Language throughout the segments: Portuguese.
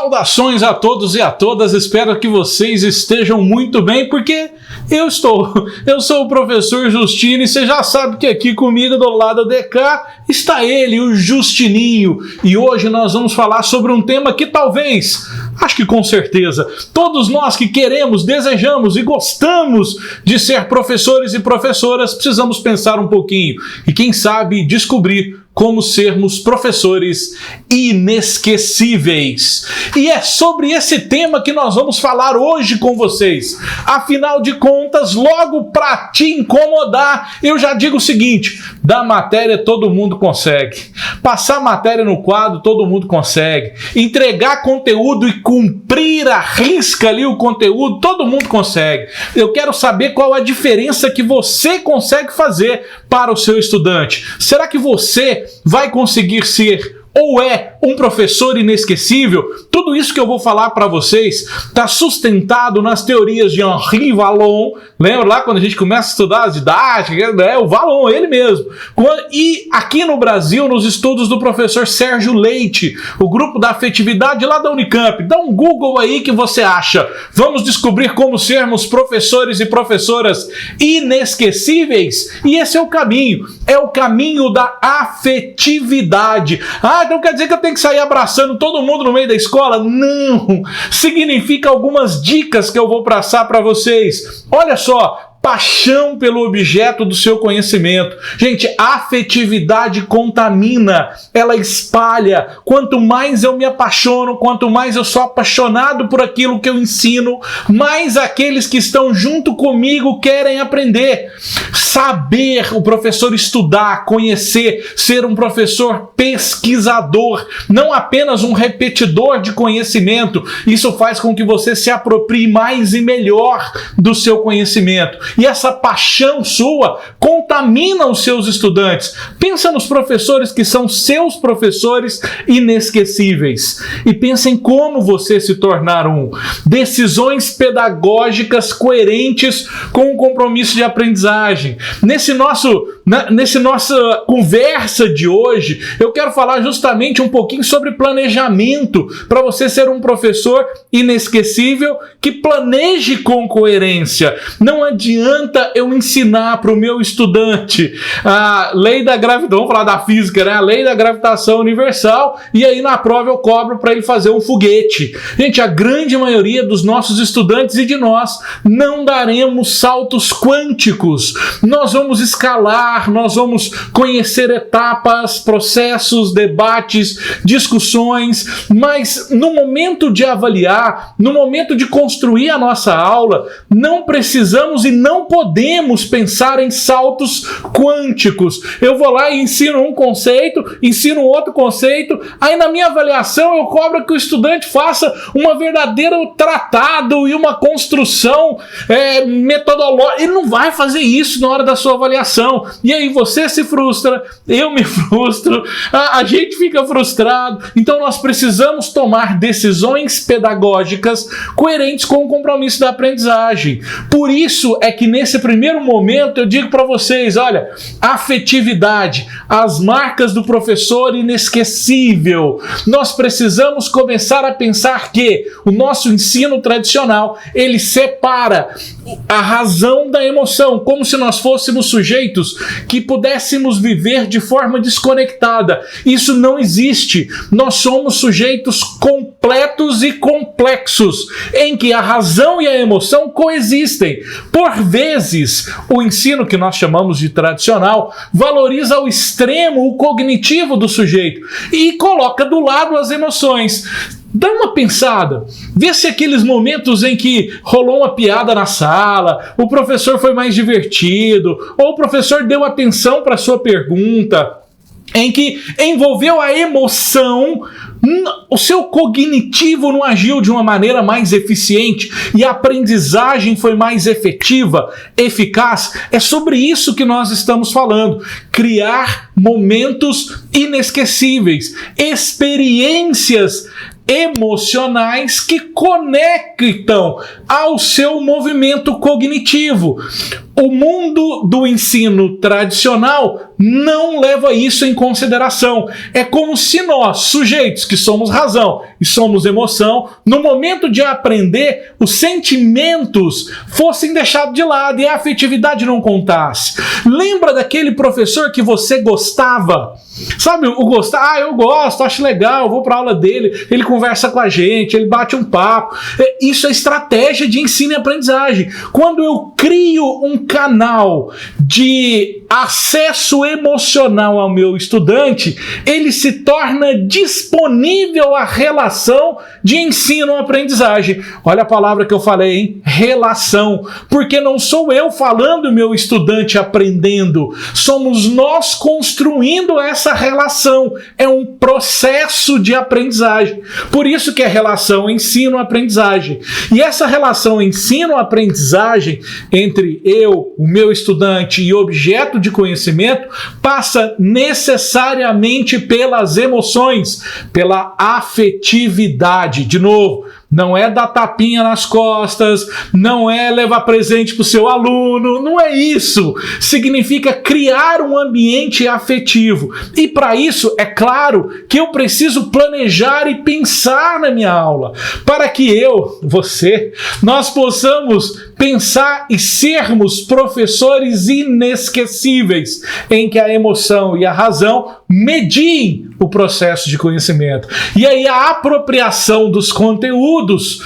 Saudações a todos e a todas, espero que vocês estejam muito bem, porque eu estou. Eu sou o professor Justino e você já sabe que aqui comigo do lado de cá está ele, o Justininho. E hoje nós vamos falar sobre um tema que talvez, acho que com certeza, todos nós que queremos, desejamos e gostamos de ser professores e professoras, precisamos pensar um pouquinho e quem sabe descobrir como sermos professores inesquecíveis. E é sobre esse tema que nós vamos falar hoje com vocês. Afinal de contas, logo para te incomodar, eu já digo o seguinte: da matéria todo mundo consegue. Passar matéria no quadro todo mundo consegue. Entregar conteúdo e cumprir a risca ali o conteúdo todo mundo consegue. Eu quero saber qual a diferença que você consegue fazer para o seu estudante. Será que você vai conseguir ser ou é um professor inesquecível? Tudo isso que eu vou falar para vocês está sustentado nas teorias de Henri Vallon. Lembra lá quando a gente começa a estudar as didáticas? É o Vallon, ele mesmo. E aqui no Brasil, nos estudos do professor Sérgio Leite, o grupo da afetividade lá da Unicamp. Dá um Google aí que você acha. Vamos descobrir como sermos professores e professoras inesquecíveis? E esse é o caminho da afetividade. Então quer dizer que eu tenho que sair abraçando todo mundo no meio da escola? Não! Significa algumas dicas que eu vou passar para vocês. Olha só. Paixão pelo objeto do seu conhecimento. Gente, a afetividade contamina, ela espalha. Quanto mais eu me apaixono, quanto mais eu sou apaixonado por aquilo que eu ensino, mais aqueles que estão junto comigo querem aprender. Saber, o professor estudar, conhecer, ser um professor pesquisador, não apenas um repetidor de conhecimento. Isso faz com que você se aproprie mais e melhor do seu conhecimento. E essa paixão sua contamina os seus estudantes. Pensa nos professores que são seus professores inesquecíveis. E pensa em como você se tornar um. Decisões pedagógicas coerentes com o compromisso de aprendizagem. Nessa nossa conversa de hoje, eu quero falar justamente um pouquinho sobre planejamento, para você ser um professor inesquecível que planeje com coerência. Não adianta eu ensinar para o meu estudante a lei da gravitação, vamos falar da física, né? A lei da gravitação universal, e aí na prova eu cobro para ele fazer um foguete. Gente, a grande maioria dos nossos estudantes e de nós não daremos saltos quânticos. Nós vamos escalar, nós vamos conhecer etapas, processos, debates, discussões, mas no momento de avaliar, no momento de construir a nossa aula, não precisamos e não podemos pensar em saltos quânticos. Eu vou lá e ensino um conceito, ensino outro conceito, aí na minha avaliação eu cobro que o estudante faça uma verdadeira tratado e uma construção metodológica. Ele não vai fazer isso na hora da sua avaliação. E aí você se frustra, eu me frustro, a gente fica frustrado. Então nós precisamos tomar decisões pedagógicas coerentes com o compromisso da aprendizagem. Por isso é que nesse primeiro momento eu digo para vocês, olha, afetividade, as marcas do professor inesquecível. Nós precisamos começar a pensar que o nosso ensino tradicional, ele separa a razão da emoção, como se nós fôssemos sujeitos que pudéssemos viver de forma desconectada. Isso não existe. Nós somos sujeitos completos e complexos, em que a razão e a emoção coexistem. Por vezes, o ensino que nós chamamos de tradicional valoriza ao extremo o cognitivo do sujeito e coloca do lado as emoções. Dá uma pensada, vê se aqueles momentos em que rolou uma piada na sala, o professor foi mais divertido, ou o professor deu atenção para a sua pergunta, em que envolveu a emoção, o seu cognitivo não agiu de uma maneira mais eficiente e a aprendizagem foi mais efetiva, eficaz. É sobre isso que nós estamos falando. Criar momentos inesquecíveis, experiências emocionais que conectam ao seu movimento cognitivo. O mundo do ensino tradicional não leva isso em consideração. É como se nós, sujeitos que somos razão e somos emoção, no momento de aprender, os sentimentos fossem deixados de lado e a afetividade não contasse. Lembra daquele professor que você gostava? Sabe, o gostar, eu gosto, acho legal, eu vou para a aula dele, ele conversa com a gente, ele bate um papo. Isso é estratégia de ensino e aprendizagem. Quando eu crio um canal de acesso emocional ao meu estudante, ele se torna disponível à relação de ensino-aprendizagem. Olha a palavra que eu falei, hein? Relação. Porque não sou eu falando e meu estudante aprendendo, somos nós construindo essa relação. É um processo de aprendizagem. Por isso que é relação ensino-aprendizagem. E essa relação ensino-aprendizagem entre eu, o meu estudante e objeto de conhecimento passa necessariamente pelas emoções, pela afetividade. De novo, não é dar tapinha nas costas, não é levar presente para o seu aluno, não é isso. Significa criar um ambiente afetivo. E para isso, é claro que eu preciso planejar e pensar na minha aula, para que nós possamos pensar e sermos professores inesquecíveis, em que a emoção e a razão mediem o processo de conhecimento. E aí a apropriação dos conteúdos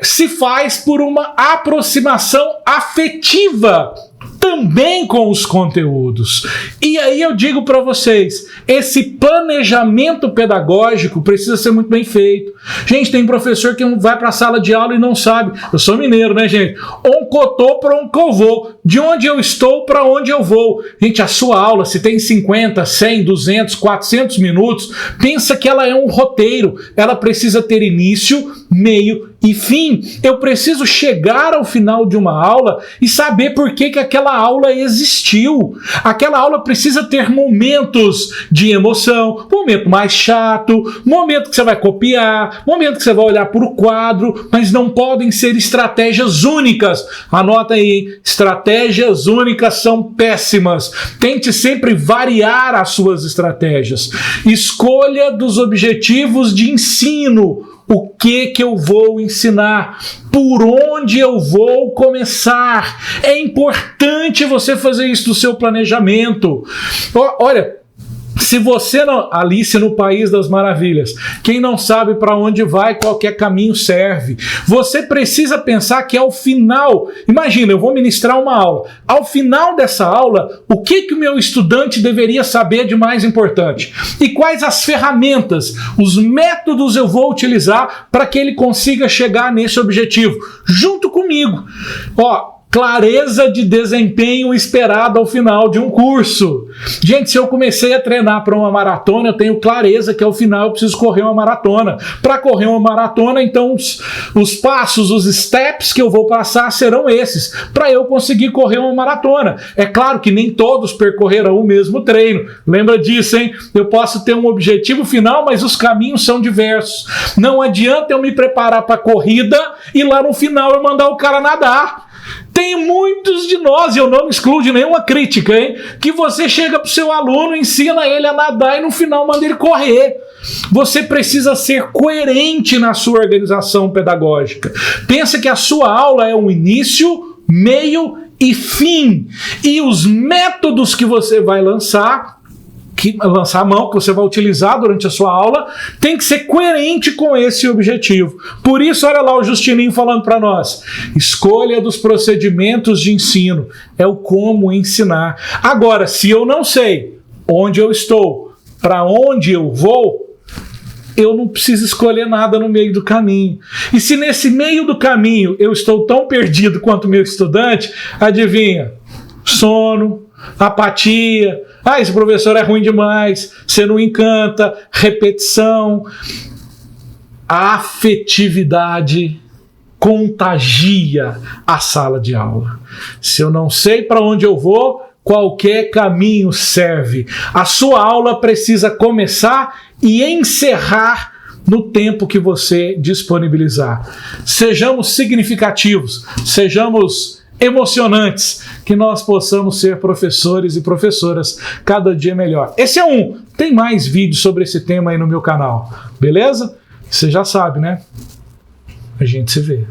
se faz por uma aproximação afetiva também com os conteúdos. E aí eu digo para vocês, esse planejamento pedagógico precisa ser muito bem feito. Gente, tem professor que vai para a sala de aula e não sabe. Eu sou mineiro, né, gente? Onde eu tô, para onde eu vou. De onde eu estou, para onde eu vou. Gente, a sua aula, se tem 50, 100, 200, 400 minutos, pensa que ela é um roteiro. Ela precisa ter início, meio e fim. Eu preciso chegar ao final de uma aula e saber por que aquela aula existiu. Aquela aula precisa ter momentos de emoção, momento mais chato, momento que você vai copiar, momento que você vai olhar para o quadro, mas não podem ser estratégias únicas. Anota aí, hein? Estratégias únicas são péssimas. Tente sempre variar as suas estratégias. Escolha dos objetivos de ensino. O que eu vou ensinar? Por onde eu vou começar? É importante você fazer isso no seu planejamento. Olha, se você não... Alice no País das Maravilhas. Quem não sabe para onde vai, qualquer caminho serve. Você precisa pensar que ao final... Imagina, eu vou ministrar uma aula. Ao final dessa aula, o que o meu estudante deveria saber de mais importante? E quais as ferramentas, os métodos eu vou utilizar para que ele consiga chegar nesse objetivo? Junto comigo. Clareza de desempenho esperado ao final de um curso. Gente, se eu comecei a treinar para uma maratona, eu tenho clareza que ao final eu preciso correr uma maratona. Para correr uma maratona, então os passos, os steps que eu vou passar serão esses, para eu conseguir correr uma maratona. É claro que nem todos percorrerão o mesmo treino. Lembra disso, hein? Eu posso ter um objetivo final, mas os caminhos são diversos. Não adianta eu me preparar para a corrida e lá no final eu mandar o cara nadar. Tem muitos de nós, e eu não me excluo de nenhuma crítica, hein? Que você chega para o seu aluno, ensina ele a nadar e no final manda ele correr. Você precisa ser coerente na sua organização pedagógica. Pensa que a sua aula é um início, meio e fim. E os métodos que você vai lançar a mão, que você vai utilizar durante a sua aula, tem que ser coerente com esse objetivo. Por isso, olha lá o Justininho falando para nós. Escolha dos procedimentos de ensino. É o como ensinar. Agora, se eu não sei onde eu estou, para onde eu vou, eu não preciso escolher nada no meio do caminho. E se nesse meio do caminho eu estou tão perdido quanto o meu estudante, adivinha? Sono, apatia, esse professor é ruim demais, você não encanta, repetição. A afetividade contagia a sala de aula. Se eu não sei para onde eu vou, qualquer caminho serve. A sua aula precisa começar e encerrar no tempo que você disponibilizar. Sejamos significativos, sejamos emocionantes, que nós possamos ser professores e professoras cada dia melhor. Esse é um. Tem mais vídeos sobre esse tema aí no meu canal, beleza? Você já sabe, né? A gente se vê.